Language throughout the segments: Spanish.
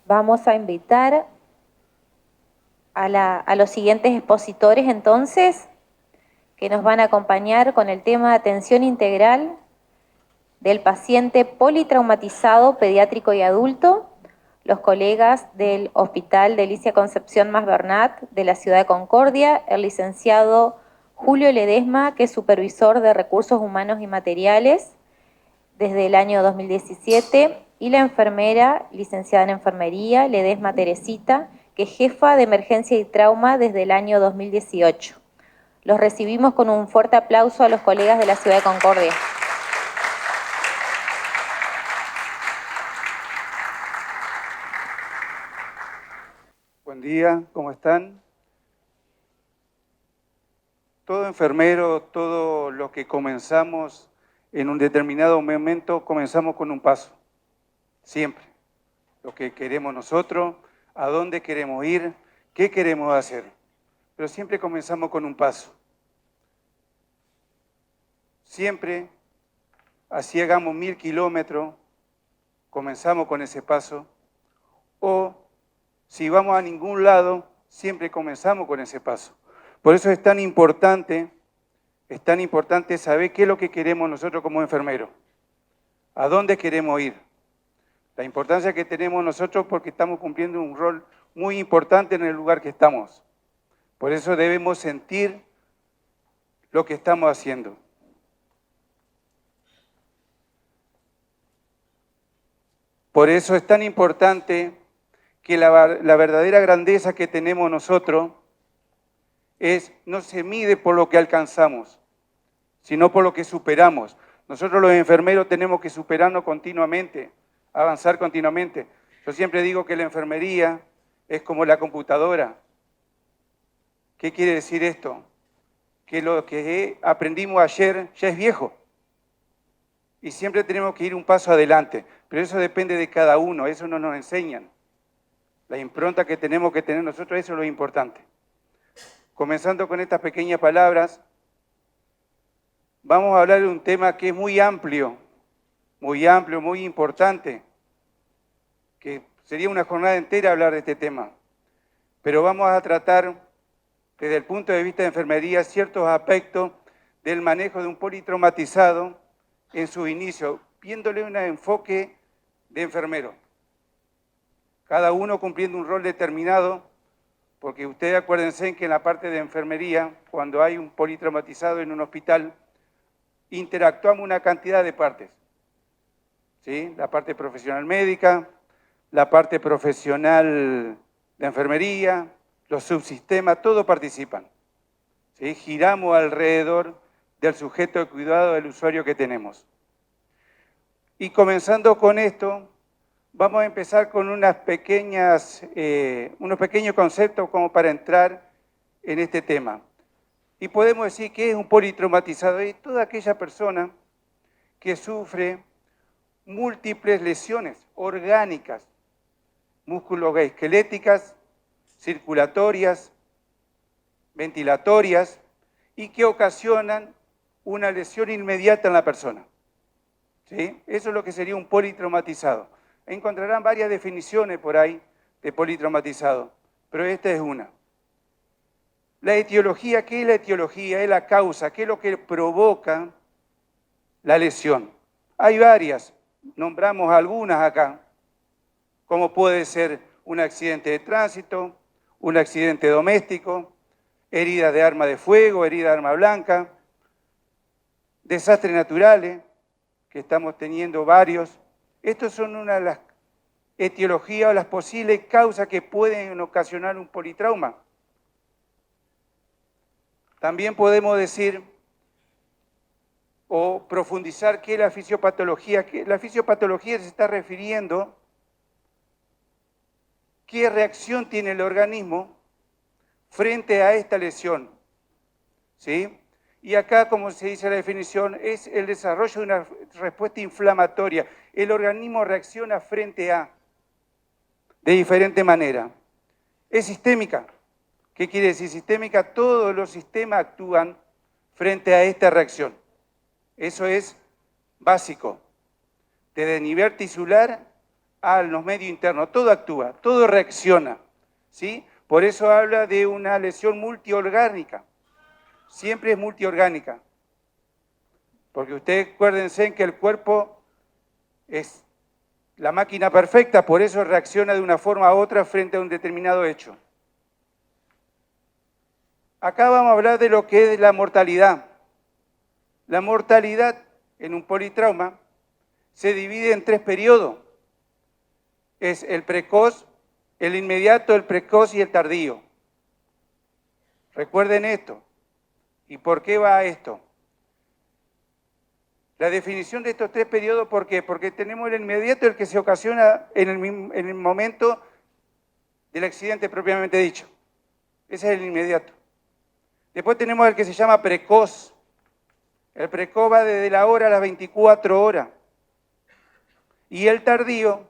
Vamos a invitar a los siguientes expositores entonces, que nos van a acompañar con el tema de atención integral del paciente politraumatizado pediátrico y adulto, los colegas del Hospital Delicia Concepción Mas Bernat de la ciudad de Concordia, el licenciado Julio Ledesma, que es supervisor de recursos humanos y materiales desde el año 2017, y la enfermera, licenciada en enfermería, Ledesma Teresita, que es jefa de emergencia y trauma desde el año 2018. Los recibimos con un fuerte aplauso a los colegas de la ciudad de Concordia. Buen día, ¿cómo están? Todo enfermero, todo lo que comenzamos en un determinado momento, comenzamos con un paso, siempre. Lo que queremos nosotros, a dónde queremos ir, qué queremos hacer. Pero siempre comenzamos con un paso. Siempre, así hagamos 1000 kilómetros, comenzamos con ese paso. O si vamos a ningún lado, siempre comenzamos con ese paso. Por eso es tan importante saber qué es lo que queremos nosotros como enfermeros, a dónde queremos ir. La importancia que tenemos nosotros porque estamos cumpliendo un rol muy importante en el lugar que estamos. Por eso debemos sentir lo que estamos haciendo. Por eso es tan importante que la verdadera grandeza que tenemos nosotros no se mide por lo que alcanzamos, sino por lo que superamos. Nosotros los enfermeros tenemos que superarnos continuamente, avanzar continuamente. Yo siempre digo que la enfermería es como la computadora. ¿Qué quiere decir esto? Que lo que aprendimos ayer ya es viejo. Y siempre tenemos que ir un paso adelante. Pero eso depende de cada uno, eso no nos enseñan. La impronta que tenemos que tener nosotros, eso es lo importante. Comenzando con estas pequeñas palabras, vamos a hablar de un tema que es muy amplio, muy importante, que sería una jornada entera hablar de este tema. Pero vamos a tratar, desde el punto de vista de enfermería, ciertos aspectos del manejo de un politraumatizado en su inicio, viéndole un enfoque de enfermero. Cada uno cumpliendo un rol determinado, porque ustedes acuérdense que en la parte de enfermería, cuando hay un politraumatizado en un hospital, interactuamos una cantidad de partes. ¿Sí? La parte profesional médica, la parte profesional de enfermería, los subsistemas, todos participan. ¿Sí? Giramos alrededor del sujeto de cuidado del usuario que tenemos. Y comenzando con esto, vamos a empezar con unos pequeños conceptos como para entrar en este tema. Y podemos decir que es un politraumatizado, es toda aquella persona que sufre múltiples lesiones orgánicas, musculoesqueléticas, circulatorias, ventilatorias, y que ocasionan una lesión inmediata en la persona. ¿Sí? Eso es lo que sería un politraumatizado. Encontrarán varias definiciones por ahí de politraumatizado, pero esta es una. La etiología, ¿qué es la etiología? Es la causa, ¿qué es lo que provoca la lesión? Hay varias, nombramos algunas acá, como puede ser un accidente de tránsito, un accidente doméstico, heridas de arma de fuego, herida de arma blanca, desastres naturales, que estamos teniendo varios. Estos son una de las etiologías o las posibles causas que pueden ocasionar un politrauma. También podemos decir o profundizar qué es la fisiopatología. La fisiopatología se está refiriendo qué reacción tiene el organismo frente a esta lesión. ¿Sí? Y acá, como se dice la definición, es el desarrollo de una respuesta inflamatoria. El organismo reacciona frente a, de diferente manera. Es sistémica. ¿Qué quiere decir sistémica? Todos los sistemas actúan frente a esta reacción. Eso es básico. Desde nivel tisular a los medios internos, todo actúa, todo reacciona, ¿sí? Por eso habla de una lesión multiorgánica, siempre es multiorgánica, porque ustedes acuérdense que el cuerpo es la máquina perfecta, por eso reacciona de una forma u otra frente a un determinado hecho. Acá vamos a hablar de lo que es la mortalidad. La mortalidad en un politrauma se divide en 3 periodos. Es el precoz, el inmediato, el precoz y el tardío. Recuerden esto. ¿Y por qué va esto? La definición de estos 3 periodos, ¿por qué? Porque tenemos el inmediato, el que se ocasiona en el momento del accidente propiamente dicho. Ese es el inmediato. Después tenemos el que se llama precoz. El precoz va desde la hora a las 24 horas. Y el tardío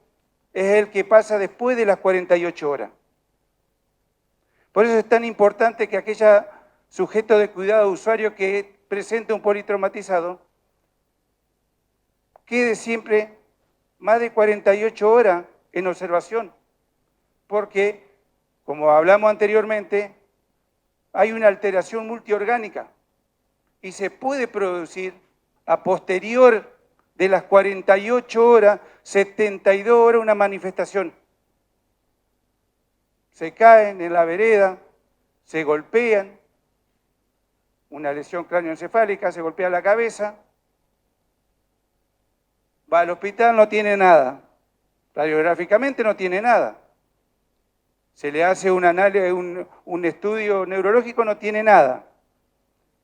es el que pasa después de las 48 horas. Por eso es tan importante que aquella sujeto de cuidado de usuario que presente un politraumatizado quede siempre más de 48 horas en observación, porque, como hablamos anteriormente, hay una alteración multiorgánica y se puede producir a posterior de las 48 horas, 72 horas, una manifestación. Se caen en la vereda, se golpean, una lesión cráneoencefálica, se golpea la cabeza, va al hospital, no tiene nada, radiográficamente no tiene nada. Se le hace un análisis, un estudio neurológico, no tiene nada.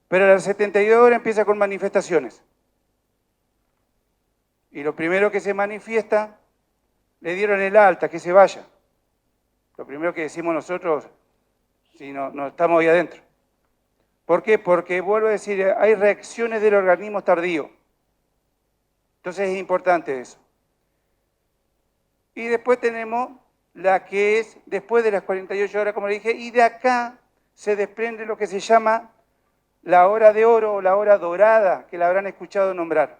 Pero a las 72 horas empieza con manifestaciones. Y lo primero que se manifiesta, le dieron el alta, que se vaya. Lo primero que decimos nosotros, si no estamos ahí adentro. ¿Por qué? Porque, vuelvo a decir, hay reacciones del organismo tardío. Entonces es importante eso. Y después tenemos la que es después de las 48 horas, como le dije, y de acá se desprende lo que se llama la hora de oro o la hora dorada, que la habrán escuchado nombrar,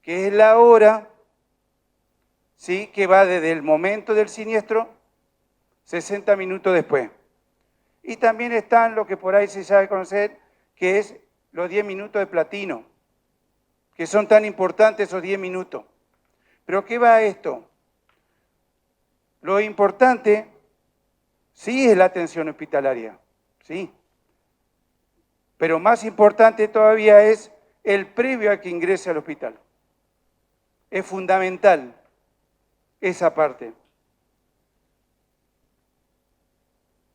que es la hora, ¿sí?, que va desde el momento del siniestro, 60 minutos después. Y también están lo que por ahí se sabe conocer, que es los 10 minutos de platino, que son tan importantes esos 10 minutos. ¿Pero qué va a esto? Lo importante, sí, es la atención hospitalaria, sí. Pero más importante todavía es el previo a que ingrese al hospital. Es fundamental esa parte.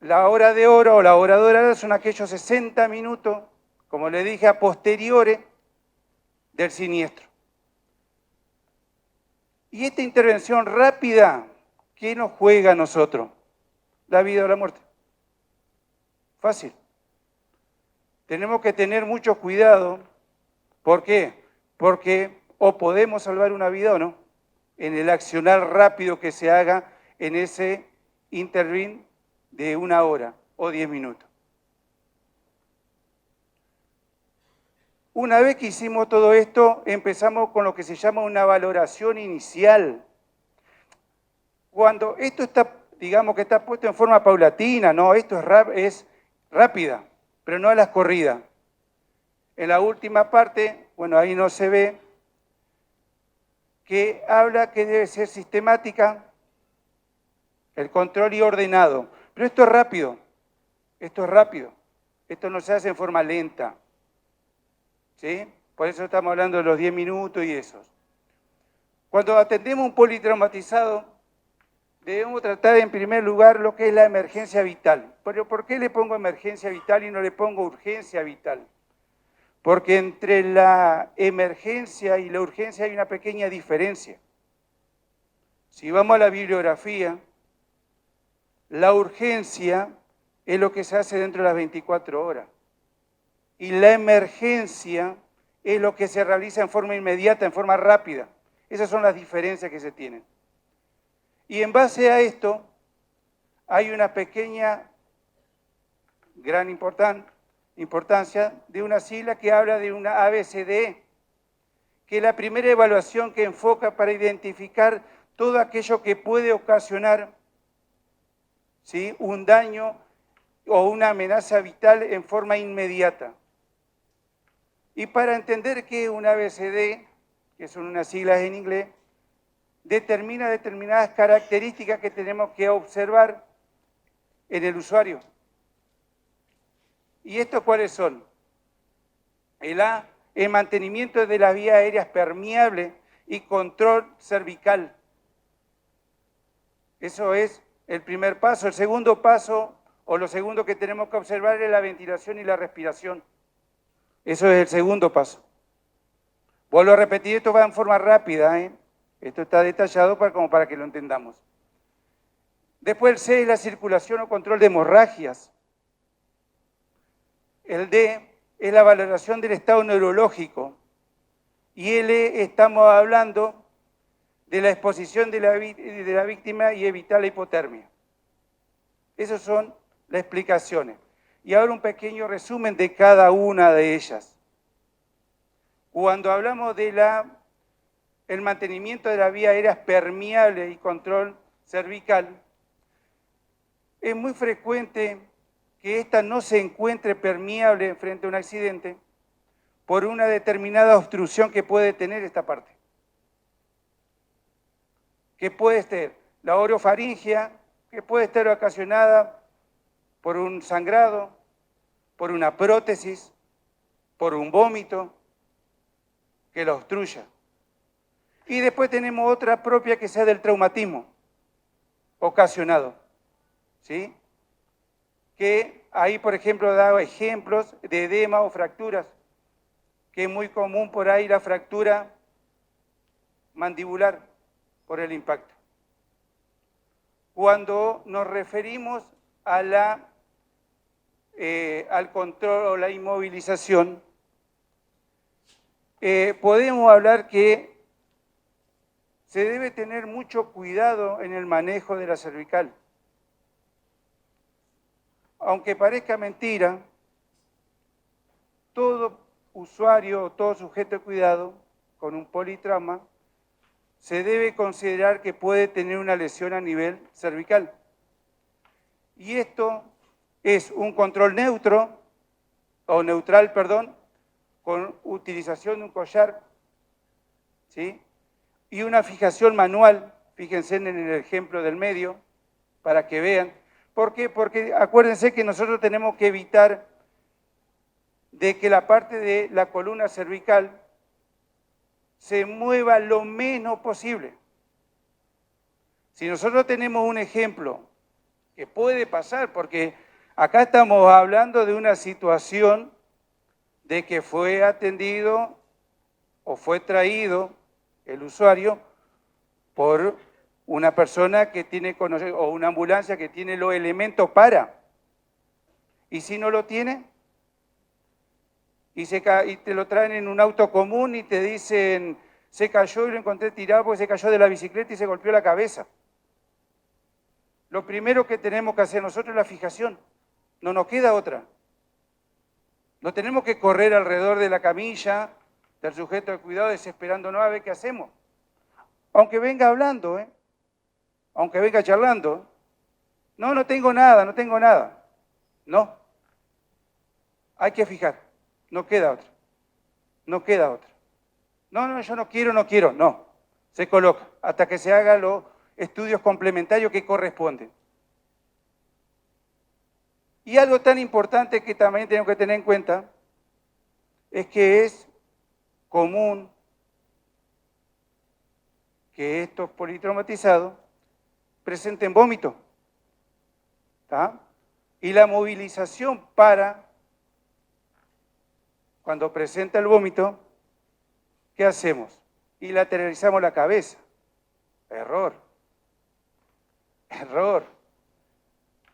La hora de oro o la hora dorada son aquellos 60 minutos, como le dije, a posteriores del siniestro. Y esta intervención rápida, ¿qué nos juega a nosotros? La vida o la muerte. Fácil. Tenemos que tener mucho cuidado. ¿Por qué? Porque o podemos salvar una vida o no, en el accionar rápido que se haga en ese intervín de 1 hora o 10 minutos. Una vez que hicimos todo esto, empezamos con lo que se llama una valoración inicial. Cuando esto está, digamos que está puesto en forma paulatina, no, esto es rápida, pero no a las corridas. En la última parte, bueno, ahí no se ve, que habla que debe ser sistemática, el control y ordenado. Pero esto es rápido, esto no se hace en forma lenta, ¿sí? Por eso estamos hablando de los 10 minutos y esos. Cuando atendemos a un politraumatizado, debemos tratar en primer lugar lo que es la emergencia vital. Pero ¿por qué le pongo emergencia vital y no le pongo urgencia vital? Porque entre la emergencia y la urgencia hay una pequeña diferencia. Si vamos a la bibliografía, la urgencia es lo que se hace dentro de las 24 horas. Y la emergencia es lo que se realiza en forma inmediata, en forma rápida. Esas son las diferencias que se tienen. Y en base a esto, hay una pequeña, gran importancia de una sigla que habla de una ABCDE, que es la primera evaluación que enfoca para identificar todo aquello que puede ocasionar, ¿sí?, un daño o una amenaza vital en forma inmediata. Y para entender que un ABCD, que son unas siglas en inglés, determina determinadas características que tenemos que observar en el usuario. ¿Y estos cuáles son? El A, el mantenimiento de las vías aéreas permeables y control cervical. Eso es el primer paso. El segundo paso, o lo segundo que tenemos que observar, es la ventilación y la respiración. Eso es el segundo paso. Vuelvo a repetir, esto va en forma rápida, ¿eh? Esto está detallado como para que lo entendamos. Después el C es la circulación o control de hemorragias. El D es la valoración del estado neurológico. Y el E estamos hablando de la exposición de la víctima y evitar la hipotermia. Esas son las explicaciones. Y ahora un pequeño resumen de cada una de ellas. Cuando hablamos de el mantenimiento de las vías aéreas permeables y control cervical, es muy frecuente que ésta no se encuentre permeable frente a un accidente por una determinada obstrucción que puede tener esta parte. Que puede ser la orofaringia, que puede estar ocasionada por un sangrado, por una prótesis, por un vómito que la obstruya. Y después tenemos otra propia que sea del traumatismo ocasionado, ¿sí? Que ahí, por ejemplo, daba ejemplos de edema o fracturas, que es muy común por ahí la fractura mandibular por el impacto. Cuando nos referimos a al control o la inmovilización, podemos hablar que se debe tener mucho cuidado en el manejo de la cervical. Aunque parezca mentira, todo usuario o todo sujeto de cuidado con un politrauma se debe considerar que puede tener una lesión a nivel cervical. Y esto es un control neutral, con utilización de un collar, ¿sí?, y una fijación manual. Fíjense en el ejemplo del medio, para que vean. ¿Por qué? Porque acuérdense que nosotros tenemos que evitar de que la parte de la columna cervical se mueva lo menos posible. Si nosotros tenemos un ejemplo que puede pasar, porque acá estamos hablando de una situación de que fue atendido o fue traído el usuario por una persona que tiene o una ambulancia que tiene los elementos para. Y si no lo tiene, y te lo traen en un auto común y te dicen, se cayó y lo encontré tirado porque se cayó de la bicicleta y se golpeó la cabeza. Lo primero que tenemos que hacer nosotros es la fijación. No nos queda otra. No tenemos que correr alrededor de la camilla del sujeto de cuidado desesperándonos a ver qué hacemos. Aunque venga hablando, aunque venga charlando. No tengo nada, no tengo nada. No. Hay que fijar. No queda otra. No queda otra. No, yo no quiero. No. Se coloca hasta que se hagan los estudios complementarios que corresponden. Y algo tan importante que también tenemos que tener en cuenta es que es común que estos politraumatizados presenten vómito, ¿tá? Y la movilización cuando presenta el vómito, ¿qué hacemos? Y lateralizamos la cabeza. Error.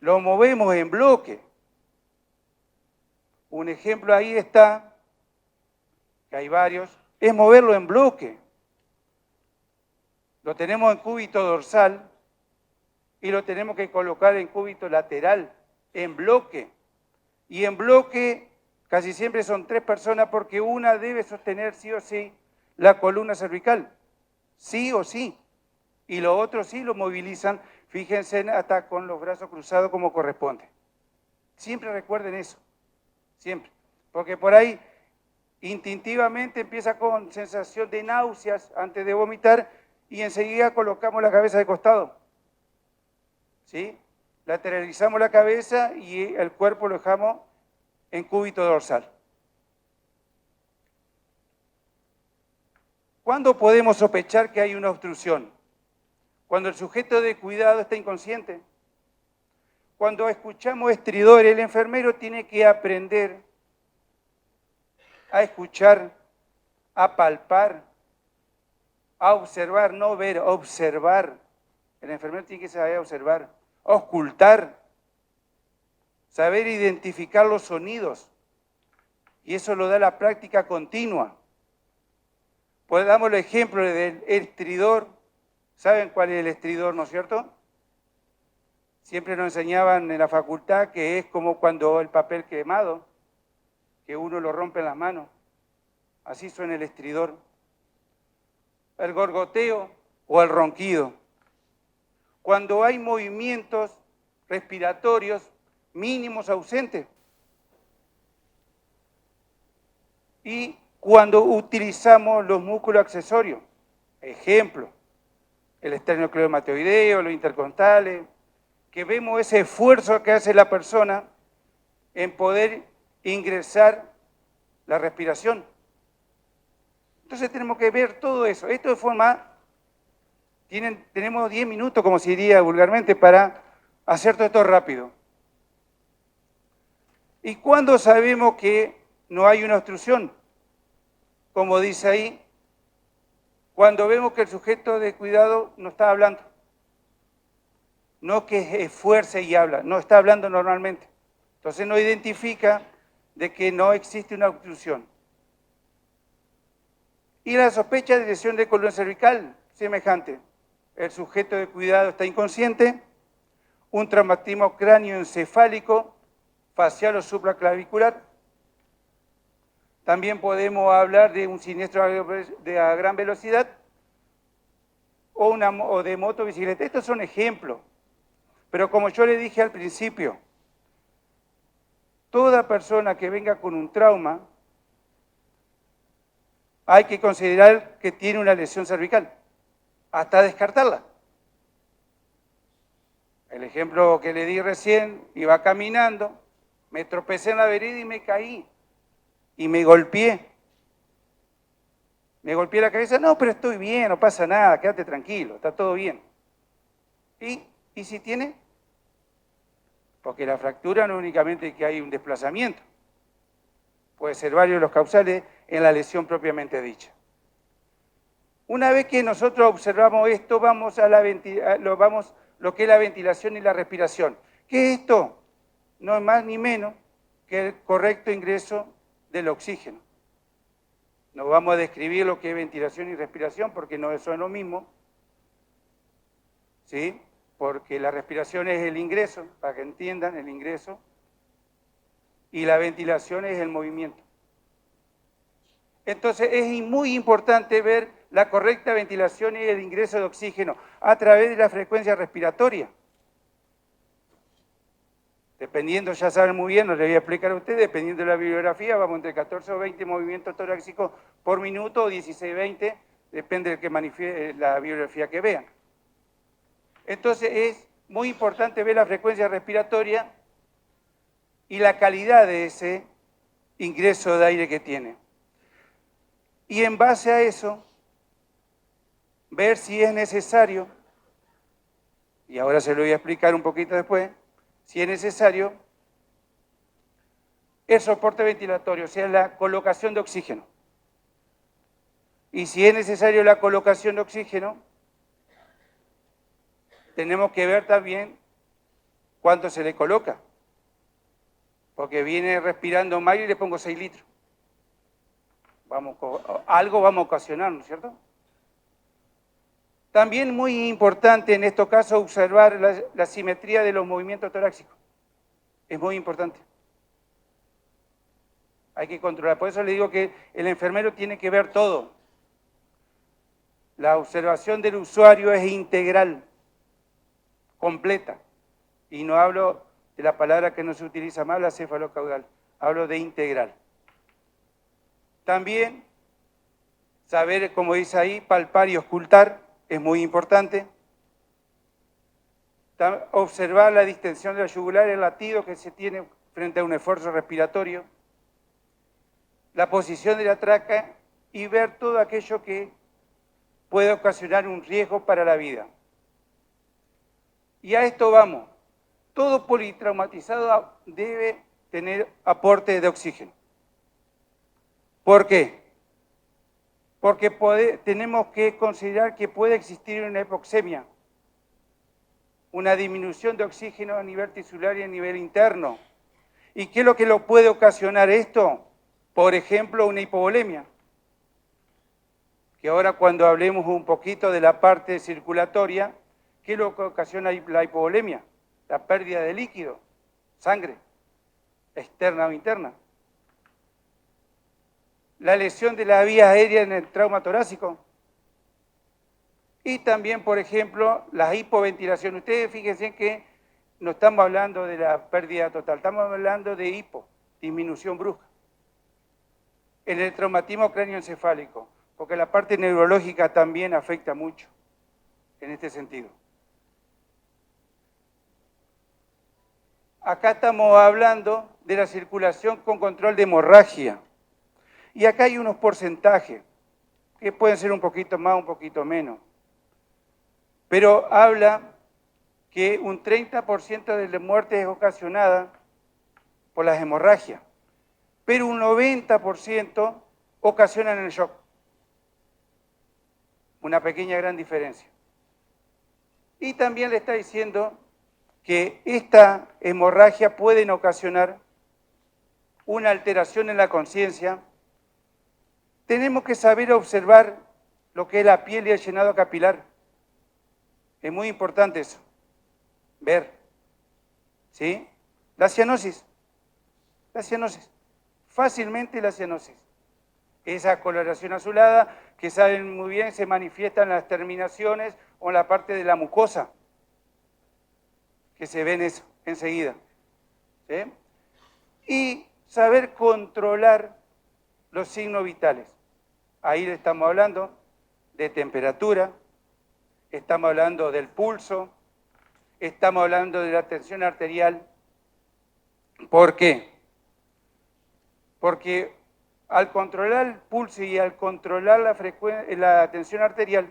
Lo movemos en bloque. Un ejemplo ahí está, que hay varios, es moverlo en bloque. Lo tenemos en cúbito dorsal y lo tenemos que colocar en cúbito lateral, en bloque. Y en bloque casi siempre son 3 personas porque una debe sostener sí o sí la columna cervical. Sí o sí. Y lo otro sí lo movilizan, fíjense, hasta con los brazos cruzados como corresponde. Siempre recuerden eso, siempre. Porque por ahí instintivamente empieza con sensación de náuseas antes de vomitar y enseguida colocamos la cabeza de costado. ¿Sí? Lateralizamos la cabeza y el cuerpo lo dejamos en cúbito dorsal. ¿Cuándo podemos sospechar que hay una obstrucción? Cuando el sujeto de cuidado está inconsciente. Cuando escuchamos estridores, el enfermero tiene que aprender a escuchar, a palpar, a observar, no ver, observar. El enfermero tiene que saber observar, auscultar, saber identificar los sonidos. Y eso lo da la práctica continua. Pues damos el ejemplo del estridor. ¿Saben cuál es el estridor, no es cierto? Siempre nos enseñaban en la facultad que es como cuando el papel quemado, que uno lo rompe en las manos. Así suena el estridor. El gorgoteo o el ronquido. Cuando hay movimientos respiratorios mínimos ausentes. Y cuando utilizamos los músculos accesorios. Ejemplo, el esternocleidomastoideo, los intercostales, que vemos ese esfuerzo que hace la persona en poder ingresar la respiración. Entonces tenemos que ver todo eso. Esto de forma, tenemos 10 minutos, como se diría vulgarmente, para hacer todo esto rápido. ¿Y cuándo sabemos que no hay una obstrucción? Como dice ahí, cuando vemos que el sujeto de cuidado no está hablando. No que esfuerce y habla, no está hablando normalmente. Entonces no identifica de que no existe una obstrucción. Y la sospecha de lesión de columna cervical, semejante. El sujeto de cuidado está inconsciente, un traumatismo cráneoencefálico, facial o supraclavicular. También podemos hablar de un siniestro de a gran velocidad o de motobicicleta. Estos son ejemplos. Pero como yo le dije al principio, toda persona que venga con un trauma, hay que considerar que tiene una lesión cervical, hasta descartarla. El ejemplo que le di recién, iba caminando, me tropecé en la vereda y me caí, y me golpeé. Me golpeé la cabeza, no, pero estoy bien, no pasa nada, quédate tranquilo, está todo bien. ¿Y si tiene? Porque la fractura no es únicamente que hay un desplazamiento, puede ser varios los causales en la lesión propiamente dicha. Una vez que nosotros observamos esto, vamos a lo que es la ventilación y la respiración. ¿Qué es esto? No es más ni menos que el correcto ingreso del oxígeno. No vamos a describir lo que es ventilación y respiración porque no son lo mismo, ¿sí? Porque la respiración es el ingreso, para que entiendan, el ingreso, y la ventilación es el movimiento. Entonces es muy importante ver la correcta ventilación y el ingreso de oxígeno a través de la frecuencia respiratoria. Dependiendo, ya saben muy bien, no les voy a explicar a ustedes, dependiendo de la bibliografía, vamos entre 14 o 20 movimientos torácicos por minuto o 16 o 20, depende de que manifieste la bibliografía que vean. Entonces es muy importante ver la frecuencia respiratoria y la calidad de ese ingreso de aire que tiene. Y en base a eso, ver si es necesario, y ahora se lo voy a explicar un poquito después, si es necesario el soporte ventilatorio, o sea, la colocación de oxígeno. Y si es necesario la colocación de oxígeno, tenemos que ver también cuánto se le coloca. Porque viene respirando mal y le pongo 6 litros. Algo vamos a ocasionar, ¿no es cierto? También muy importante en estos casos observar la simetría de los movimientos torácicos. Es muy importante. Hay que controlar. Por eso le digo que el enfermero tiene que ver todo. la observación del usuario es integral, completa. Y no hablo de la palabra que no se utiliza más, la cefalocaudal. Hablo de integral. También saber, como dice ahí, palpar y ocultar es muy importante. Observar la distensión de la yugular, el latido que se tiene frente a un esfuerzo respiratorio. La posición de la tráquea y ver todo aquello que puede ocasionar un riesgo para la vida. Y a esto vamos. Todo politraumatizado debe tener aporte de oxígeno. ¿Por qué? Porque tenemos que considerar que puede existir una hipoxemia, una disminución de oxígeno a nivel tisular y a nivel interno. ¿Y qué es lo que lo puede ocasionar esto? Por ejemplo, una hipovolemia. Que ahora cuando hablemos un poquito de la parte circulatoria, ¿qué es lo que ocasiona la hipovolemia? La pérdida de líquido, sangre, externa o interna. La lesión de la vía aérea en el trauma torácico. Y también, por ejemplo, la hipoventilación. Ustedes fíjense que no estamos hablando de la pérdida total, estamos hablando de disminución brusca. En el traumatismo cráneoencefálico, porque la parte neurológica también afecta mucho en este sentido. Acá estamos hablando de la circulación con control de hemorragia. Y acá hay unos porcentajes, que pueden ser un poquito más, un poquito menos. Pero habla que un 30% de la muerte es ocasionada por las hemorragias, pero un 90% ocasionan el shock. Una pequeña gran diferencia. Y también le está diciendo que esta hemorragia puede ocasionar una alteración en la conciencia. Tenemos que saber observar lo que es la piel y el llenado capilar. Es muy importante eso, ver, ¿sí? La cianosis, fácilmente la cianosis. Esa coloración azulada que saben muy bien se manifiesta en las terminaciones o en la parte de la mucosa, que se ven eso enseguida, ¿sí? Y saber controlar los signos vitales. Ahí le estamos hablando de temperatura, estamos hablando del pulso, estamos hablando de la tensión arterial. ¿Por qué? Porque al controlar el pulso y al controlar la tensión arterial,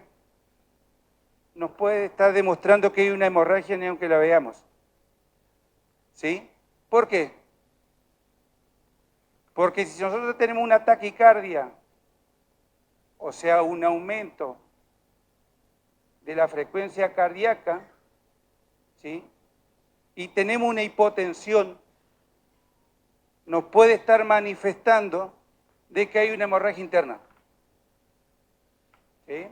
nos puede estar demostrando que hay una hemorragia ni aunque la veamos. ¿Sí? ¿Por qué? Porque si nosotros tenemos una taquicardia, o sea, un aumento de la frecuencia cardíaca, ¿sí? Y tenemos una hipotensión, nos puede estar manifestando de que hay una hemorragia interna. ¿Sí?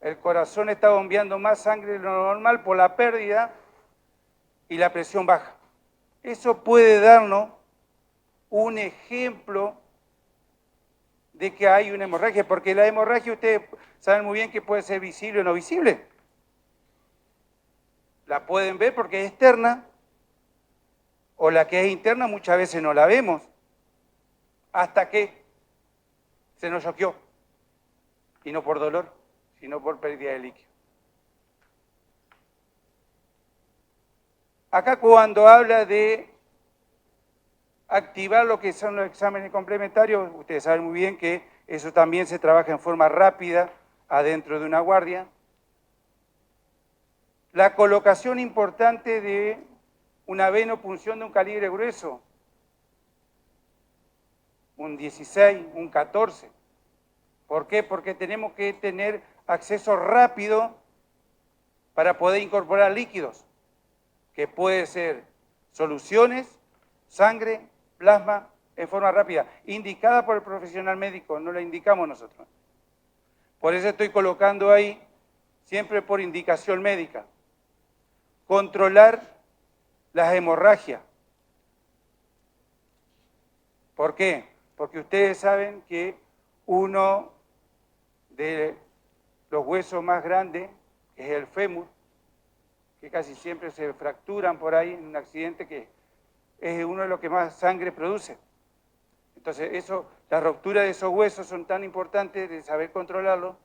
El corazón está bombeando más sangre de lo normal por la pérdida y la presión baja. Eso puede darnos un ejemplo de que hay una hemorragia, porque la hemorragia ustedes saben muy bien que puede ser visible o no visible. La pueden ver porque es externa, o la que es interna muchas veces no la vemos, hasta que se nos choqueó, y no por dolor, sino por pérdida de líquido. Acá cuando habla de activar lo que son los exámenes complementarios, ustedes saben muy bien que eso también se trabaja en forma rápida adentro de una guardia. La colocación importante de una venopunción de un calibre grueso, un 16, un 14. ¿Por qué? Porque tenemos que tener acceso rápido para poder incorporar líquidos, que puede ser soluciones, sangre, plasma, en forma rápida, indicada por el profesional médico, no la indicamos nosotros. Por eso estoy colocando ahí, siempre por indicación médica, controlar las hemorragias. ¿Por qué? Porque ustedes saben que uno de los huesos más grandes, que es el fémur, que casi siempre se fracturan por ahí en un accidente, que es uno de los que más sangre produce. Entonces, la ruptura de esos huesos son tan importantes de saber controlarlo,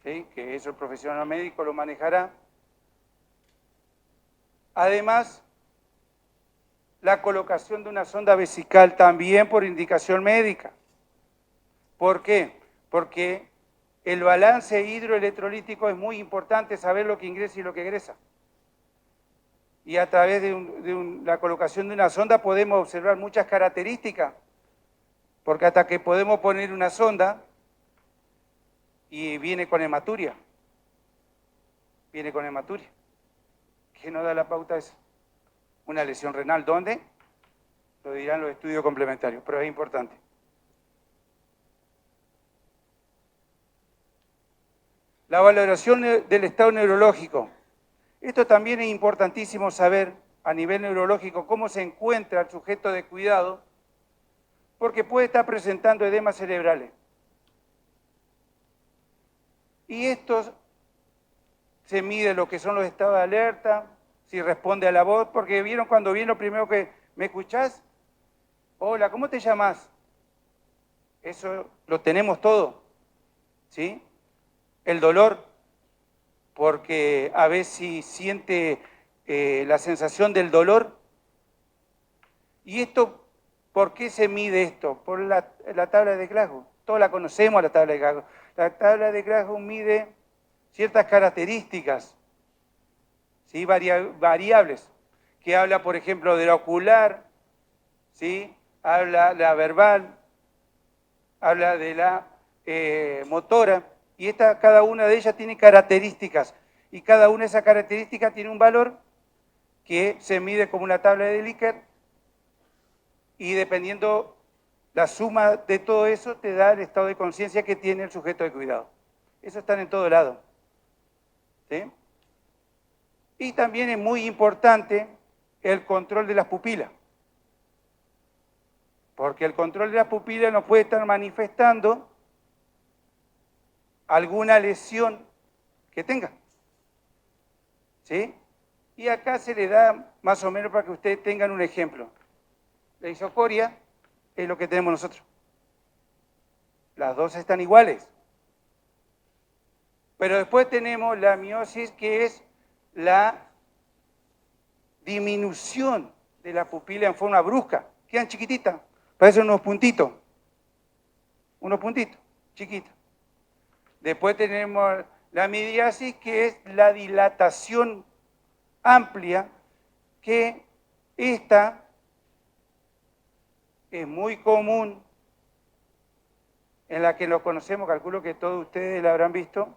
¿sí? Que eso el profesional médico lo manejará. Además, la colocación de una sonda vesical también por indicación médica. ¿Por qué? Porque el balance hidroelectrolítico es muy importante, saber lo que ingresa y lo que egresa. Y a través de la colocación de una sonda podemos observar muchas características, porque hasta que podemos poner una sonda y viene con hematuria. Viene con hematuria. ¿Qué nos da la pauta esa? Una lesión renal. ¿Dónde? Lo dirán los estudios complementarios, pero es importante. La valoración del estado neurológico. Esto también es importantísimo saber a nivel neurológico cómo se encuentra el sujeto de cuidado, porque puede estar presentando edemas cerebrales. Y esto se mide lo que son los estados de alerta, si responde a la voz, porque vieron cuando viene lo primero que, ¿me escuchás? Hola, ¿cómo te llamas? Eso lo tenemos todo, ¿sí? El dolor, porque a ver si siente la sensación del dolor. ¿Y esto, por qué se mide esto? Por la tabla de Glasgow. Todos la conocemos, la tabla de Glasgow. La tabla de Glasgow mide ciertas características, ¿sí? Variables, que habla, por ejemplo, de la ocular, ¿sí? Habla de la verbal, habla de la motora, y cada una de ellas tiene características, y cada una de esas características tiene un valor que se mide como una tabla de Likert, y dependiendo la suma de todo eso, te da el estado de conciencia que tiene el sujeto de cuidado. Eso está en todo lado, ¿sí? Y también es muy importante el control de las pupilas, porque el control de las pupilas nos puede estar manifestando alguna lesión que tenga, ¿sí? Y acá se le da más o menos para que ustedes tengan un ejemplo. La isocoria es lo que tenemos nosotros. Las dos están iguales. Pero después tenemos la miosis, que es la disminución de la pupila en forma brusca. Quedan chiquititas, parecen unos puntitos, chiquitos. Después tenemos la midiasis, que es la dilatación amplia, que esta es muy común, en la que lo conocemos, calculo que todos ustedes la habrán visto,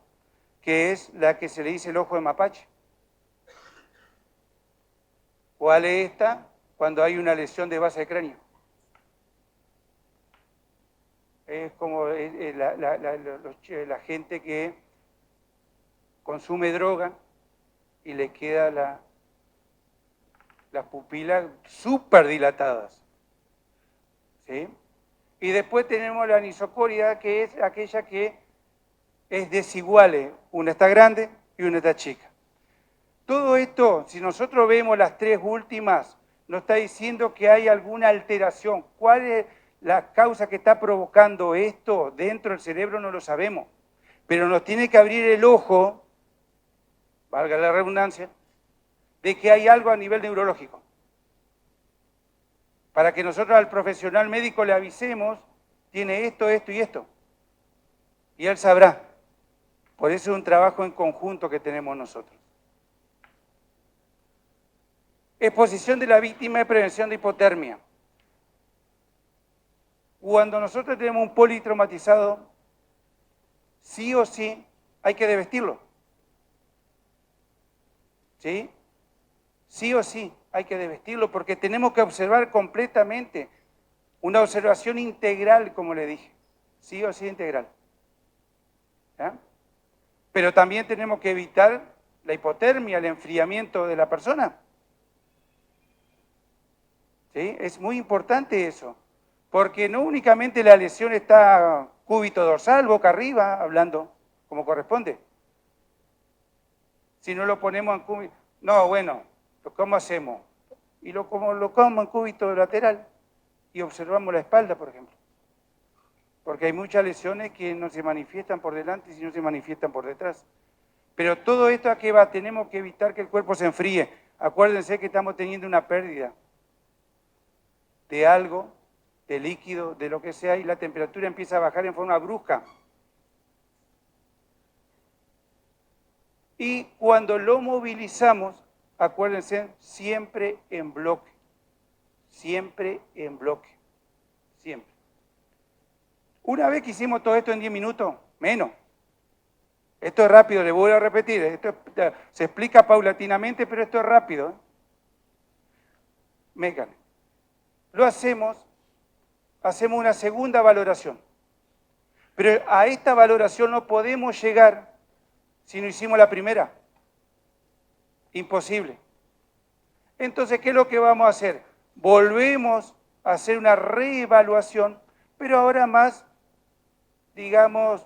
que es la que se le dice el ojo de mapache. ¿Cuál es esta? Cuando hay una lesión de base de cráneo. Es como la gente que consume droga y le queda las pupilas súper dilatadas, ¿sí? Y después tenemos la anisocoria, que es aquella que es desigual. Una está grande y una está chica. Todo esto, si nosotros vemos las tres últimas, nos está diciendo que hay alguna alteración. ¿Cuál es la causa que está provocando esto dentro del cerebro? No lo sabemos. Pero nos tiene que abrir el ojo, valga la redundancia, de que hay algo a nivel neurológico. Para que nosotros al profesional médico le avisemos, tiene esto, esto y esto. Y él sabrá. Por eso es un trabajo en conjunto que tenemos nosotros. Exposición de la víctima y prevención de hipotermia. Cuando nosotros tenemos un politraumatizado, sí o sí hay que desvestirlo. ¿Sí? Sí o sí hay que desvestirlo, porque tenemos que observar completamente, una observación integral, como le dije. Sí o sí integral. ¿Ya? Pero también tenemos que evitar la hipotermia, el enfriamiento de la persona. ¿Sí? Es muy importante eso, porque no únicamente la lesión está cúbito dorsal, boca arriba, hablando como corresponde. Si no lo ponemos en cúbito, no, bueno, ¿cómo hacemos? Y lo colocamos en cúbito lateral y observamos la espalda, por ejemplo. Porque hay muchas lesiones que no se manifiestan por delante y no se manifiestan por detrás. Pero todo esto a qué va, tenemos que evitar que el cuerpo se enfríe. Acuérdense que estamos teniendo una pérdida de algo, de líquido, de lo que sea, y la temperatura empieza a bajar en forma brusca. Y cuando lo movilizamos, acuérdense, siempre en bloque, siempre en bloque, siempre. Una vez que hicimos todo esto en 10 minutos, menos. Esto es rápido, le voy a repetir, esto se explica paulatinamente, pero esto es rápido. Mécane. Lo hacemos una segunda valoración. Pero a esta valoración no podemos llegar si no hicimos la primera. Imposible. Entonces, ¿qué es lo que vamos a hacer? Volvemos a hacer una reevaluación, pero ahora más, digamos,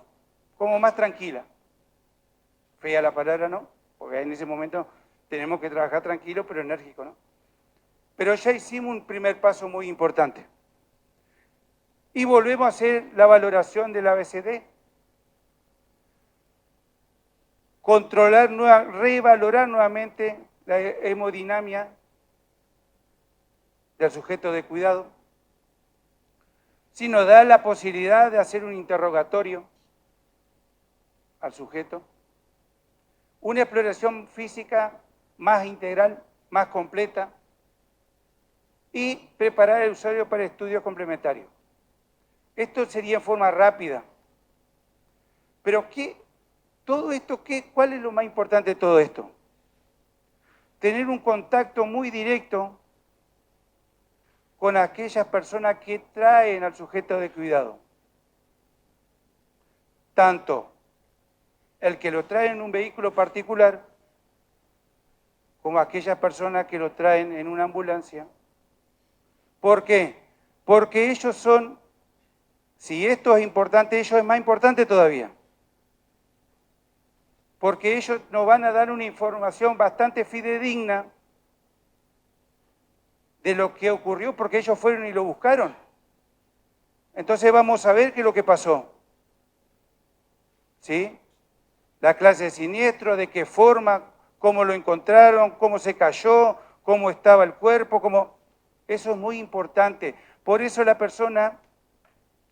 como más tranquila. Fea la palabra, ¿no? Porque en ese momento tenemos que trabajar tranquilo, pero enérgico, ¿no? Pero ya hicimos un primer paso muy importante. Y volvemos a hacer la valoración del ABCD. Revalorar nuevamente la hemodinamia del sujeto de cuidado. Si nos da la posibilidad de hacer un interrogatorio al sujeto. Una exploración física más integral, más completa. Y preparar el usuario para estudios complementarios. Esto sería en forma rápida. Pero todo esto, ¿cuál es lo más importante de todo esto? Tener un contacto muy directo con aquellas personas que traen al sujeto de cuidado. Tanto el que lo trae en un vehículo particular, como aquellas personas que lo traen en una ambulancia. ¿Por qué? Porque ellos son, si esto es importante, ellos es más importante todavía. Porque ellos nos van a dar una información bastante fidedigna de lo que ocurrió, porque ellos fueron y lo buscaron. Entonces vamos a ver qué es lo que pasó. ¿Sí? La clase de siniestro, de qué forma, cómo lo encontraron, cómo se cayó, cómo estaba el cuerpo, cómo... Eso es muy importante. Por eso la persona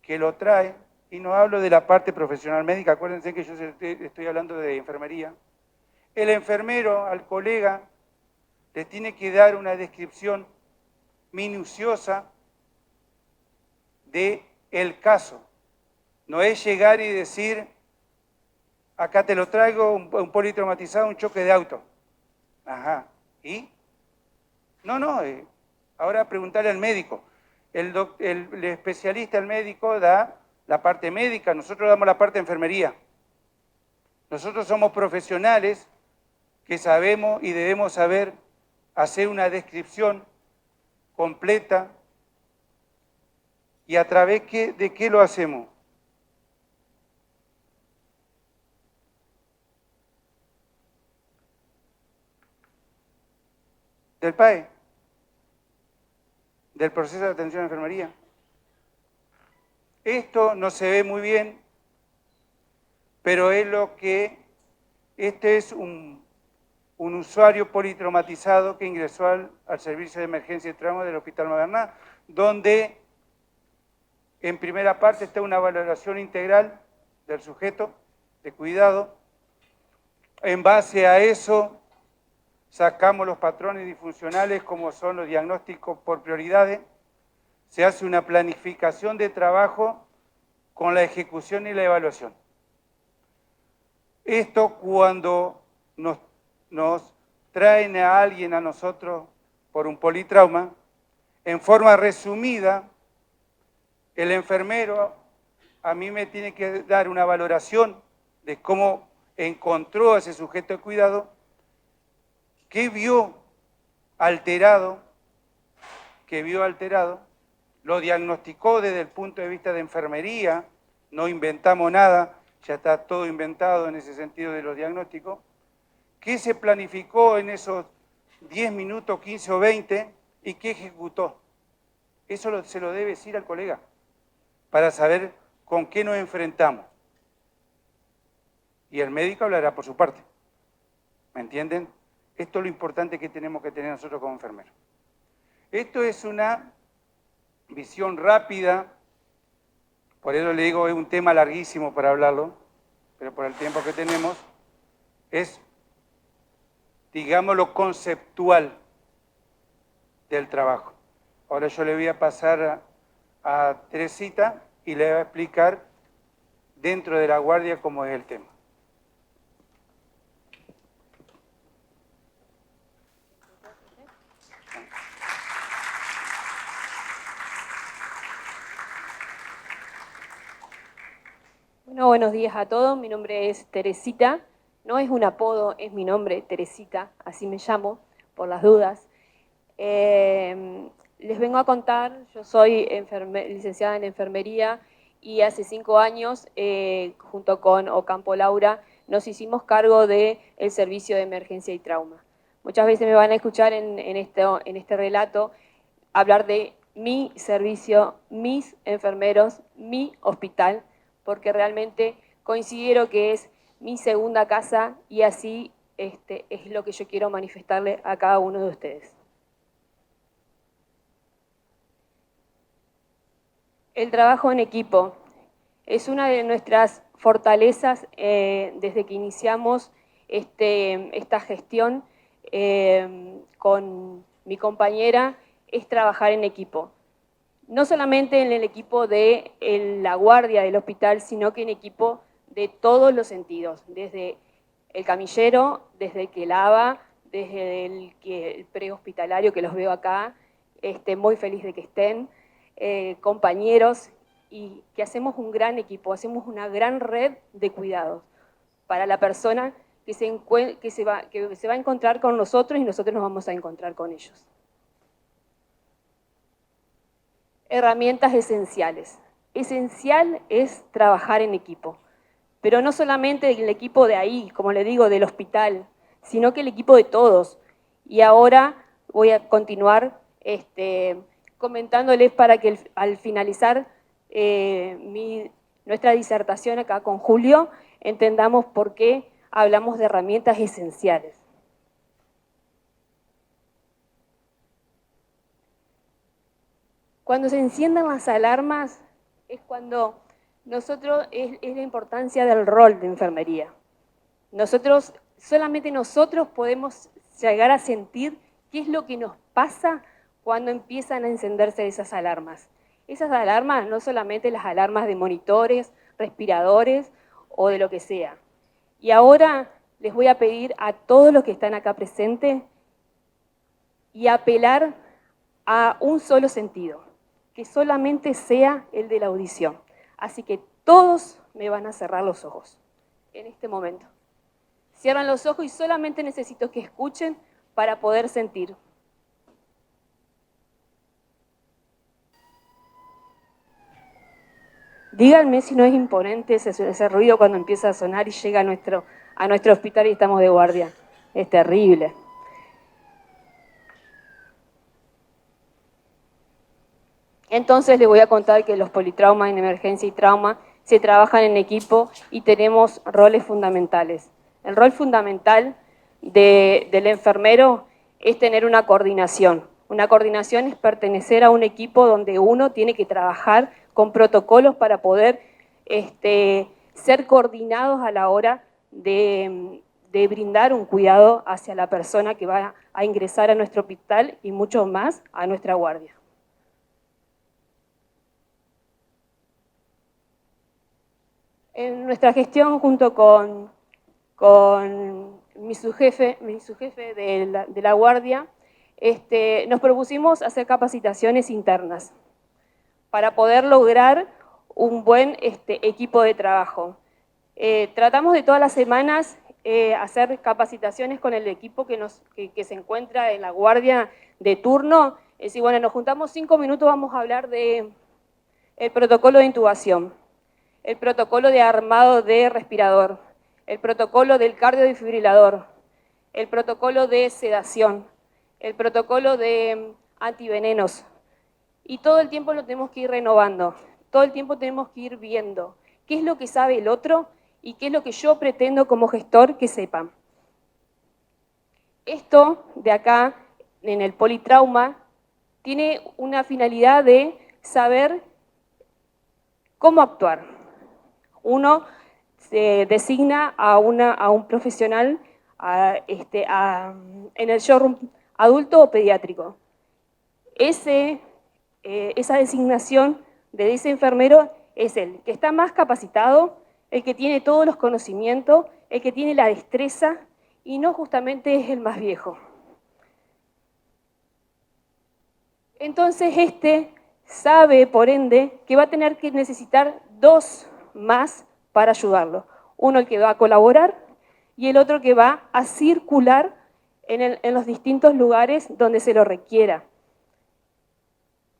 que lo trae, y no hablo de la parte profesional médica, acuérdense que yo estoy hablando de enfermería, el enfermero al colega le tiene que dar una descripción minuciosa del caso. No es llegar y decir, acá te lo traigo, un politraumatizado, un choque de auto. Ajá. ¿Y? No, ahora preguntarle al médico. El especialista, el médico, da la parte médica, nosotros damos la parte de enfermería. Nosotros somos profesionales que sabemos y debemos saber hacer una descripción completa. ¿Y a través de qué lo hacemos? Del PAE, del proceso de atención a enfermería. Esto no se ve muy bien, pero es lo que, este es un usuario politraumatizado que ingresó al servicio de emergencia y trauma del Hospital Maderná, donde en primera parte está una valoración integral del sujeto de cuidado. En base a eso, sacamos los patrones disfuncionales como son los diagnósticos por prioridades. Se hace una planificación de trabajo con la ejecución y la evaluación. Esto cuando nos traen a alguien a nosotros por un politrauma, en forma resumida, el enfermero a mí me tiene que dar una valoración de cómo encontró a ese sujeto de cuidado, qué vio alterado, lo diagnosticó desde el punto de vista de enfermería, no inventamos nada, ya está todo inventado en ese sentido de los diagnósticos. ¿Qué se planificó en esos 10 minutos, 15 o 20 y qué ejecutó? Eso se lo debe decir al colega para saber con qué nos enfrentamos. Y el médico hablará por su parte. ¿Me entienden? Esto es lo importante que tenemos que tener nosotros como enfermeros. Esto es una visión rápida, por eso le digo, es un tema larguísimo para hablarlo, pero por el tiempo que tenemos, es, digamos, lo conceptual del trabajo. Ahora yo le voy a pasar a Teresita y le voy a explicar dentro de la guardia cómo es el tema. Bueno, buenos días a todos. Mi nombre es Teresita. No es un apodo, es mi nombre, Teresita, así me llamo, por las dudas. Les vengo a contar, yo soy licenciada en enfermería y hace 5 años, junto con Ocampo Laura, nos hicimos cargo del servicio de emergencia y trauma. Muchas veces me van a escuchar en este relato hablar de mi servicio, mis enfermeros, mi hospital, porque realmente considero que es mi segunda casa y así es lo que yo quiero manifestarle a cada uno de ustedes. El trabajo en equipo es una de nuestras fortalezas desde que iniciamos esta gestión con mi compañera, es trabajar en equipo. No solamente en el equipo de la guardia del hospital, sino que en equipo de todos los sentidos, desde el camillero, desde el que lava, desde el prehospitalario que los veo acá, muy feliz de que estén, compañeros, y que hacemos un gran equipo, hacemos una gran red de cuidados para la persona que se va a encontrar con nosotros y nosotros nos vamos a encontrar con ellos. Herramientas esenciales. Esencial es trabajar en equipo, pero no solamente el equipo de ahí, como le digo, del hospital, sino que el equipo de todos. Y ahora voy a continuar comentándoles para que al finalizar nuestra disertación acá con Julio, entendamos por qué hablamos de herramientas esenciales. Cuando se enciendan las alarmas es cuando es la importancia del rol de enfermería. Solamente nosotros podemos llegar a sentir qué es lo que nos pasa cuando empiezan a encenderse esas alarmas. Esas alarmas no solamente las alarmas de monitores, respiradores o de lo que sea. Y ahora les voy a pedir a todos los que están acá presentes y apelar a un solo sentido, que solamente sea el de la audición. Así que todos me van a cerrar los ojos en este momento. Cierran los ojos y solamente necesito que escuchen para poder sentir. Díganme si no es imponente ese ruido cuando empieza a sonar y llega a nuestro hospital y estamos de guardia. Es terrible. Entonces les voy a contar que los politraumas en emergencia y trauma se trabajan en equipo y tenemos roles fundamentales. El rol fundamental del enfermero es tener una coordinación. Una coordinación es pertenecer a un equipo donde uno tiene que trabajar con protocolos para poder ser coordinados a la hora de brindar un cuidado hacia la persona que va a ingresar a nuestro hospital y mucho más a nuestra guardia. En nuestra gestión, junto con mi subjefe de la guardia, nos propusimos hacer capacitaciones internas para poder lograr un buen equipo de trabajo. Tratamos de todas las semanas hacer capacitaciones con el equipo que se encuentra en la guardia de turno. Es decir, bueno, nos juntamos 5 minutos, vamos a hablar del protocolo de intubación. el protocolo de armado de respirador, el protocolo del cardiodesfibrilador, el protocolo de sedación, el protocolo de antivenenos. Y todo el tiempo lo tenemos que ir renovando, todo el tiempo tenemos que ir viendo qué es lo que sabe el otro y qué es lo que yo pretendo como gestor que sepan. Esto de acá, en el politrauma, tiene una finalidad de saber cómo actuar. Uno se designa a un profesional en el showroom adulto o pediátrico. Esa designación de ese enfermero es el que está más capacitado, el que tiene todos los conocimientos, el que tiene la destreza y no justamente es el más viejo. Entonces sabe, por ende, que va a tener que necesitar dos más para ayudarlo. Uno el que va a colaborar y el otro que va a circular en los distintos lugares donde se lo requiera.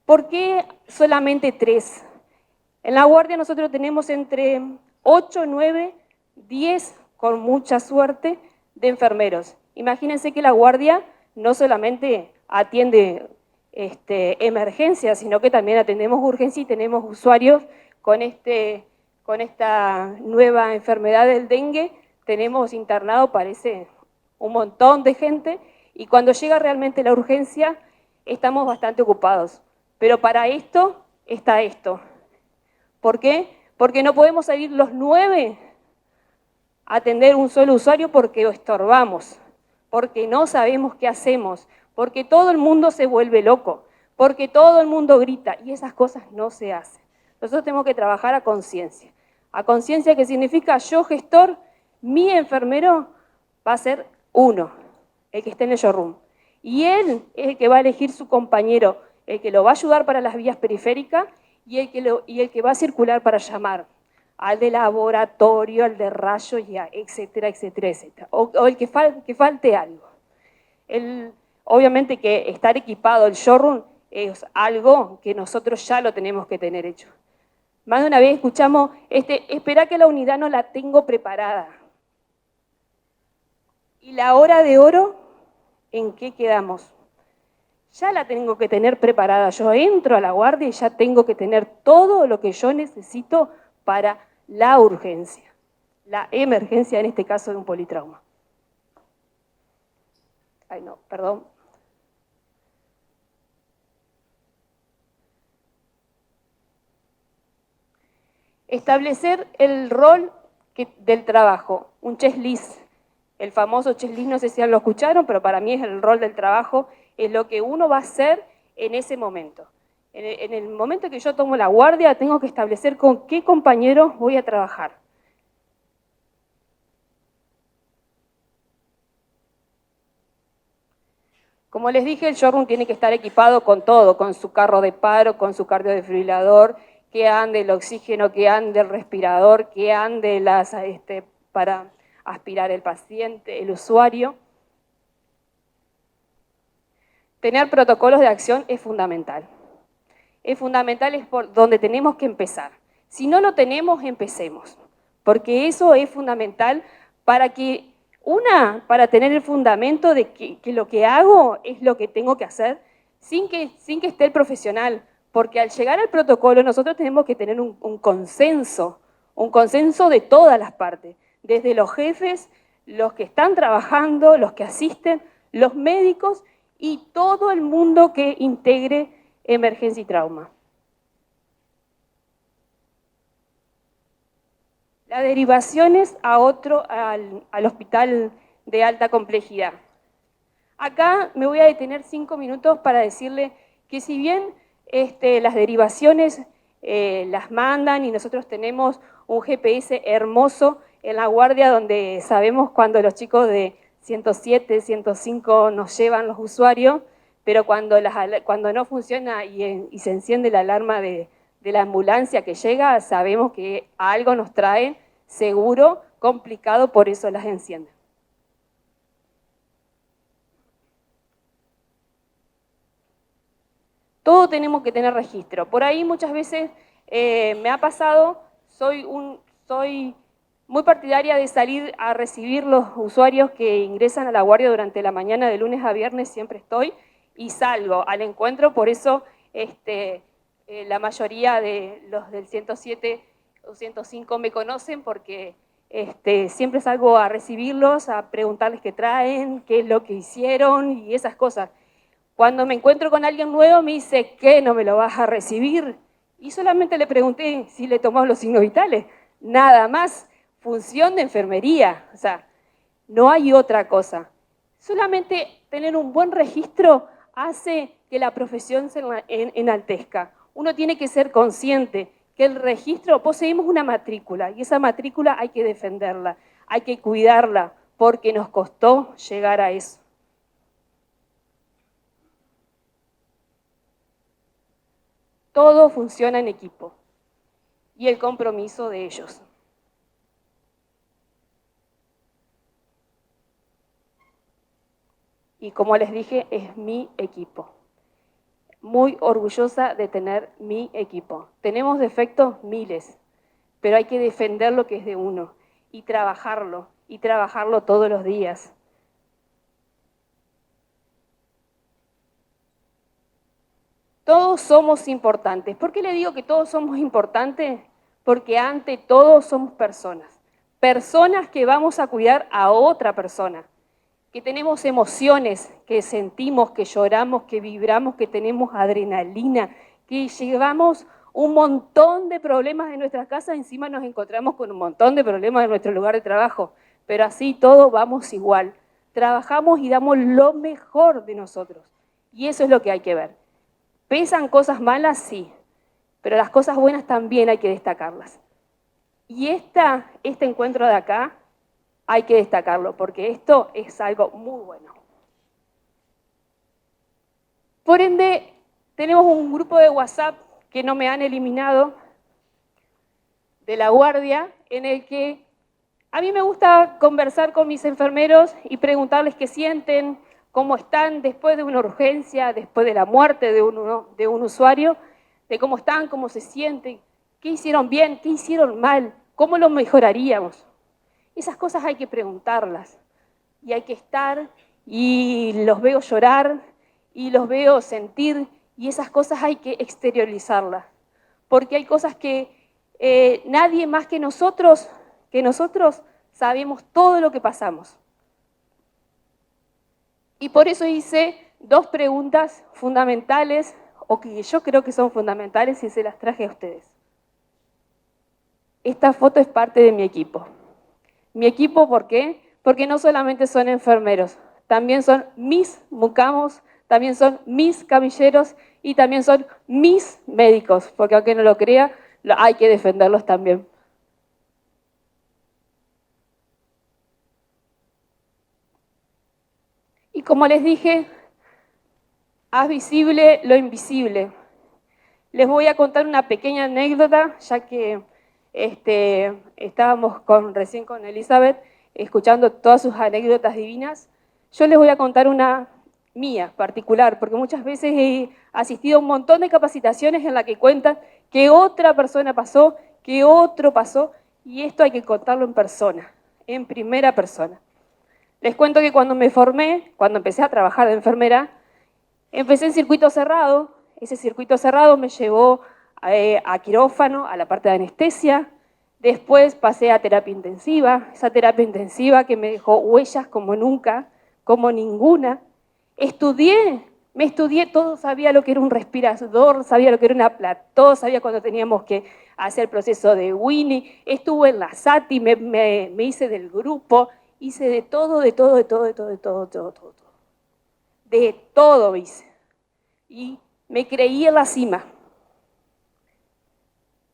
¿Por qué solamente 3? En la guardia nosotros tenemos entre 8, 9, 10, con mucha suerte, de enfermeros. Imagínense que la guardia no solamente atiende emergencias, sino que también atendemos urgencia y tenemos usuarios con esta nueva enfermedad del dengue. Tenemos internado, parece, un montón de gente y cuando llega realmente la urgencia estamos bastante ocupados. Pero para esto está esto. ¿Por qué? Porque no podemos salir los 9 a atender un solo usuario porque lo estorbamos, porque no sabemos qué hacemos, porque todo el mundo se vuelve loco, porque todo el mundo grita y esas cosas no se hacen. Nosotros tenemos que trabajar a conciencia. A conciencia que significa yo gestor, mi enfermero va a ser uno, el que esté en el showroom. Y él es el que va a elegir su compañero, el que lo va a ayudar para las vías periféricas y el que va a circular para llamar al de laboratorio, al de rayos, etcétera, etcétera, etcétera. O el que falte algo. Obviamente que estar equipado el showroom es algo que nosotros ya lo tenemos que tener hecho. Más de una vez escuchamos, espera que la unidad no la tengo preparada. ¿Y la hora de oro? ¿En qué quedamos? Ya la tengo que tener preparada. Yo entro a la guardia y ya tengo que tener todo lo que yo necesito para la urgencia, la emergencia, en este caso de un politrauma. Ay, no, perdón. Establecer el rol del trabajo, un checklist. El famoso checklist, no sé si lo escucharon, pero para mí es el rol del trabajo, es lo que uno va a hacer en ese momento. En el momento que yo tomo la guardia, tengo que establecer con qué compañeros voy a trabajar. Como les dije, el showroom tiene que estar equipado con todo, con su carro de paro, con su cardiodesfibrilador, que ande el oxígeno, que ande el respirador, que ande para aspirar el paciente, el usuario. Tener protocolos de acción es fundamental. Es fundamental, es por donde tenemos que empezar. Si no lo tenemos, empecemos. Porque eso es fundamental para tener el fundamento de que lo que hago es lo que tengo que hacer sin que esté el profesional. Porque al llegar al protocolo nosotros tenemos que tener un consenso de todas las partes, desde los jefes, los que están trabajando, los que asisten, los médicos y todo el mundo que integre emergencia y trauma. Las derivaciones al hospital de alta complejidad. Acá me voy a detener 5 minutos para decirle que si bien las derivaciones las mandan y nosotros tenemos un GPS hermoso en la guardia donde sabemos cuando los chicos de 107, 105 nos llevan los usuarios, pero cuando no funciona y se enciende la alarma de la ambulancia que llega, sabemos que algo nos trae seguro, complicado, por eso las encienden. Todo tenemos que tener registro. Por ahí muchas veces me ha pasado soy muy partidaria de salir a recibir los usuarios que ingresan a la guardia durante la mañana de lunes a viernes, siempre estoy, y salgo al encuentro, por eso la mayoría de los del 107 o 105 me conocen, porque siempre salgo a recibirlos, a preguntarles qué traen, qué es lo que hicieron y esas cosas. Cuando me encuentro con alguien nuevo me dice, ¿qué? ¿No me lo vas a recibir? Y solamente le pregunté si le tomamos los signos vitales, nada más, función de enfermería, o sea, no hay otra cosa. Solamente tener un buen registro hace que la profesión se enaltezca. Uno tiene que ser consciente que el registro, poseemos una matrícula y esa matrícula hay que defenderla, hay que cuidarla, porque nos costó llegar a eso. Todo funciona en equipo y el compromiso de ellos. Y como les dije, es mi equipo. Muy orgullosa de tener mi equipo. Tenemos defectos miles, pero hay que defender lo que es de uno y trabajarlo todos los días. Todos somos importantes. ¿Por qué le digo que todos somos importantes? Porque ante todo somos personas. Personas que vamos a cuidar a otra persona. Que tenemos emociones, que sentimos, que lloramos, que vibramos, que tenemos adrenalina, que llevamos un montón de problemas de nuestras casas, encima nos encontramos con un montón de problemas en nuestro lugar de trabajo, pero así todos vamos igual. Trabajamos y damos lo mejor de nosotros, y eso es lo que hay que ver. ¿Pesan cosas malas? Sí, pero las cosas buenas también hay que destacarlas. Y este encuentro de acá hay que destacarlo, porque esto es algo muy bueno. Por ende, tenemos un grupo de WhatsApp que no me han eliminado de la guardia, en el que a mí me gusta conversar con mis enfermeros y preguntarles qué sienten, cómo están después de una urgencia, después de la muerte de un usuario, de cómo están, cómo se sienten, qué hicieron bien, qué hicieron mal, cómo lo mejoraríamos. Esas cosas hay que preguntarlas y hay que estar, y los veo llorar y los veo sentir, y esas cosas hay que exteriorizarlas, porque hay cosas que nadie más que nosotros sabemos todo lo que pasamos. Y por eso hice 2 preguntas fundamentales, o que yo creo que son fundamentales, y se las traje a ustedes. Esta foto es parte de mi equipo. Mi equipo, ¿por qué? Porque no solamente son enfermeros, también son mis mucamos, también son mis camilleros y también son mis médicos, porque aunque no lo crea, hay que defenderlos también. Y como les dije, haz visible lo invisible. Les voy a contar una pequeña anécdota, ya que estábamos recién con Elizabeth, escuchando todas sus anécdotas divinas. Yo les voy a contar una mía particular, porque muchas veces he asistido a un montón de capacitaciones en las que cuentan que otra persona pasó, que otro pasó, y esto hay que contarlo en persona, en primera persona. Les cuento que cuando me formé, cuando empecé a trabajar de enfermera, empecé en circuito cerrado. Ese circuito cerrado me llevó a quirófano, a la parte de anestesia. Después pasé a terapia intensiva, esa terapia intensiva que me dejó huellas como nunca, como ninguna. Me estudié todo, sabía lo que era un respirador, sabía lo que era una plató, sabía cuando teníamos que hacer el proceso de Winnie. Estuve en la SATI, me hice del grupo, hice de todo hice. Y me creí en la cima.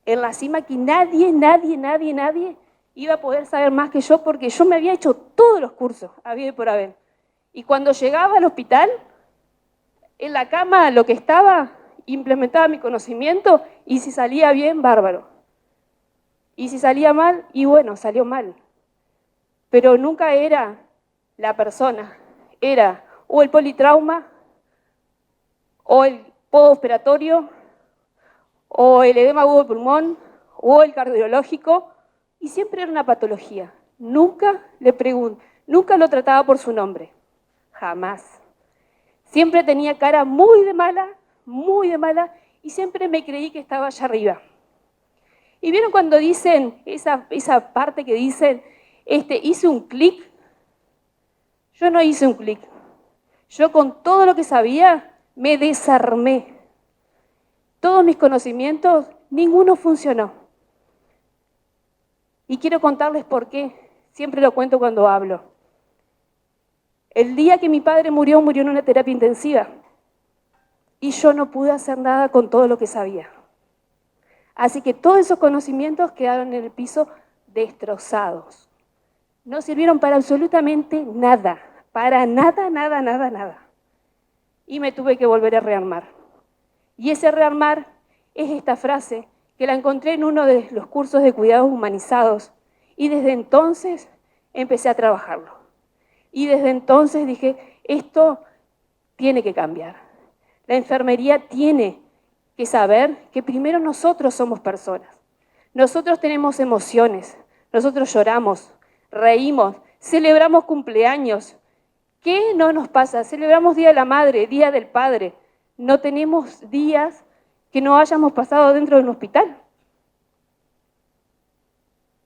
En la cima que nadie iba a poder saber más que yo, porque yo me había hecho todos los cursos, había y por haber. Y cuando llegaba al hospital, en la cama lo que estaba, implementaba mi conocimiento, y si salía bien, bárbaro. Y si salía mal, y bueno, salió mal. Pero nunca era la persona, era o el politrauma, o el postoperatorio, o el edema agudo del pulmón, o el cardiológico, y siempre era una patología. Nunca nunca lo trataba por su nombre, jamás. Siempre tenía cara muy de mala, y siempre me creí que estaba allá arriba. ¿Y vieron cuando dicen, esa parte que dicen, hice un clic? Yo no hice un clic. Yo con todo lo que sabía, me desarmé. Todos mis conocimientos, ninguno funcionó. Y quiero contarles por qué. Siempre lo cuento cuando hablo. El día que mi padre murió en una terapia intensiva. Y yo no pude hacer nada con todo lo que sabía. Así que todos esos conocimientos quedaron en el piso destrozados. No sirvieron para absolutamente nada. Para nada, nada, nada, nada. Y me tuve que volver a rearmar. Y ese rearmar es esta frase que la encontré en uno de los cursos de cuidados humanizados. Y desde entonces empecé a trabajarlo. Y desde entonces dije, esto tiene que cambiar. La enfermería tiene que saber que primero nosotros somos personas. Nosotros tenemos emociones, nosotros lloramos, reímos, celebramos cumpleaños. ¿Qué no nos pasa? Celebramos Día de la Madre, Día del Padre. No tenemos días que no hayamos pasado dentro de un hospital.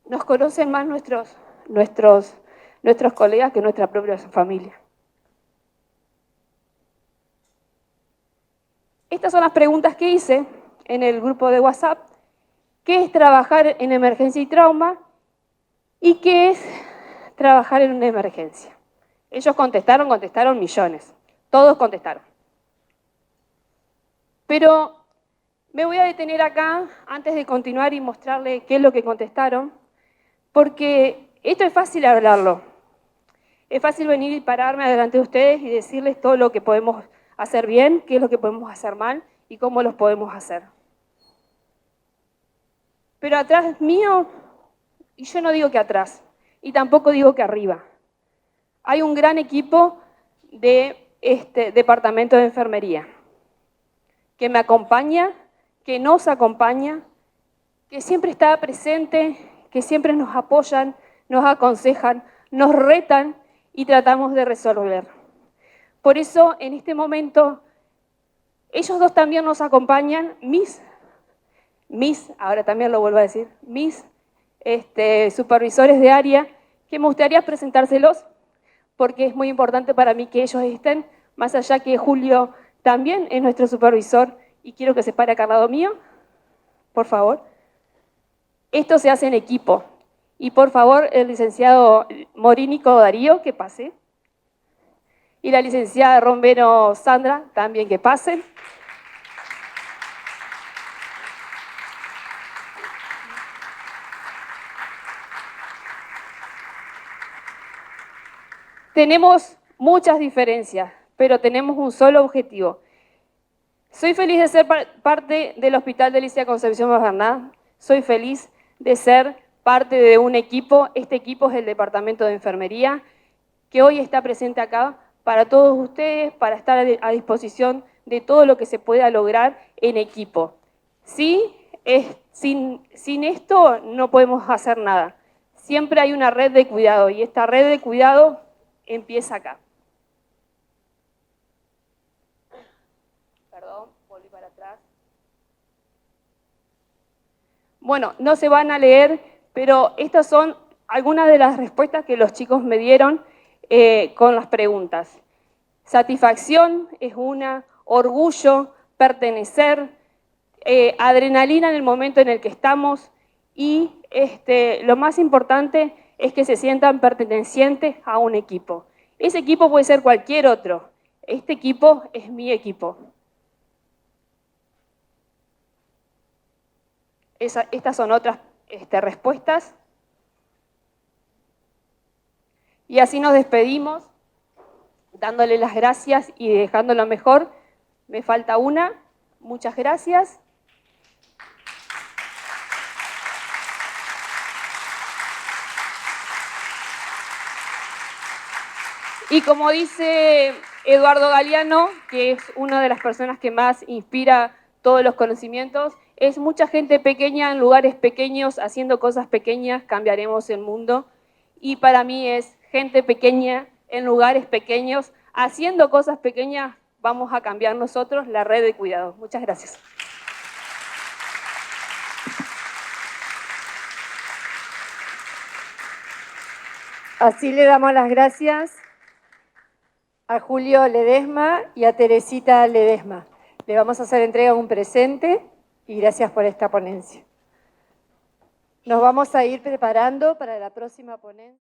Nos conocen más nuestros colegas que nuestra propia familia. Estas son las preguntas que hice en el grupo de WhatsApp. ¿Qué es trabajar en emergencia y trauma? ¿Y qué es trabajar en una emergencia? Ellos contestaron millones. Todos contestaron. Pero me voy a detener acá antes de continuar y mostrarles qué es lo que contestaron, porque esto es fácil hablarlo. Es fácil venir y pararme delante de ustedes y decirles todo lo que podemos hacer bien, qué es lo que podemos hacer mal y cómo los podemos hacer. Pero atrás mío, y yo no digo que atrás, y tampoco digo que arriba, hay un gran equipo de este departamento de enfermería que me acompaña, que nos acompaña, que siempre está presente, que siempre nos apoyan, nos aconsejan, nos retan y tratamos de resolver. Por eso, en este momento, ellos dos también nos acompañan, ahora también lo vuelvo a decir, mis supervisores de área, que me gustaría presentárselos, porque es muy importante para mí que ellos estén, más allá que Julio también es nuestro supervisor, y quiero que se pare acá al lado mío, por favor. Esto se hace en equipo. Y por favor, el licenciado Morínico Darío, que pase. Y la licenciada Romero Sandra, también que pasen. Tenemos muchas diferencias, pero tenemos un solo objetivo. Soy feliz de ser parte del Hospital de Licea Concepción Bernal. Soy feliz de ser parte de un equipo. Este equipo es el Departamento de Enfermería, que hoy está presente acá para todos ustedes, para estar a disposición de todo lo que se pueda lograr en equipo. Sí, sin esto no podemos hacer nada. Siempre hay una red de cuidado y esta red de cuidado empieza acá. Perdón, volví para atrás. Bueno, no se van a leer, pero estas son algunas de las respuestas que los chicos me dieron con las preguntas. Satisfacción es una, orgullo, pertenecer, adrenalina en el momento en el que estamos y lo más importante es que se sientan pertenecientes a un equipo. Ese equipo puede ser cualquier otro. Este equipo es mi equipo. Estas son otras respuestas. Y así nos despedimos, dándole las gracias y dejándolo mejor. Me falta una. Muchas gracias. Y como dice Eduardo Galeano, que es una de las personas que más inspira todos los conocimientos, Es mucha gente pequeña en lugares pequeños, haciendo cosas pequeñas, cambiaremos el mundo. Y para mí es gente pequeña en lugares pequeños, haciendo cosas pequeñas, vamos a cambiar nosotros la red de cuidado. Muchas gracias. Así le damos las gracias a Julio Ledesma y a Teresita Ledesma. Le vamos a hacer entrega de un presente y gracias por esta ponencia. Nos vamos a ir preparando para la próxima ponencia.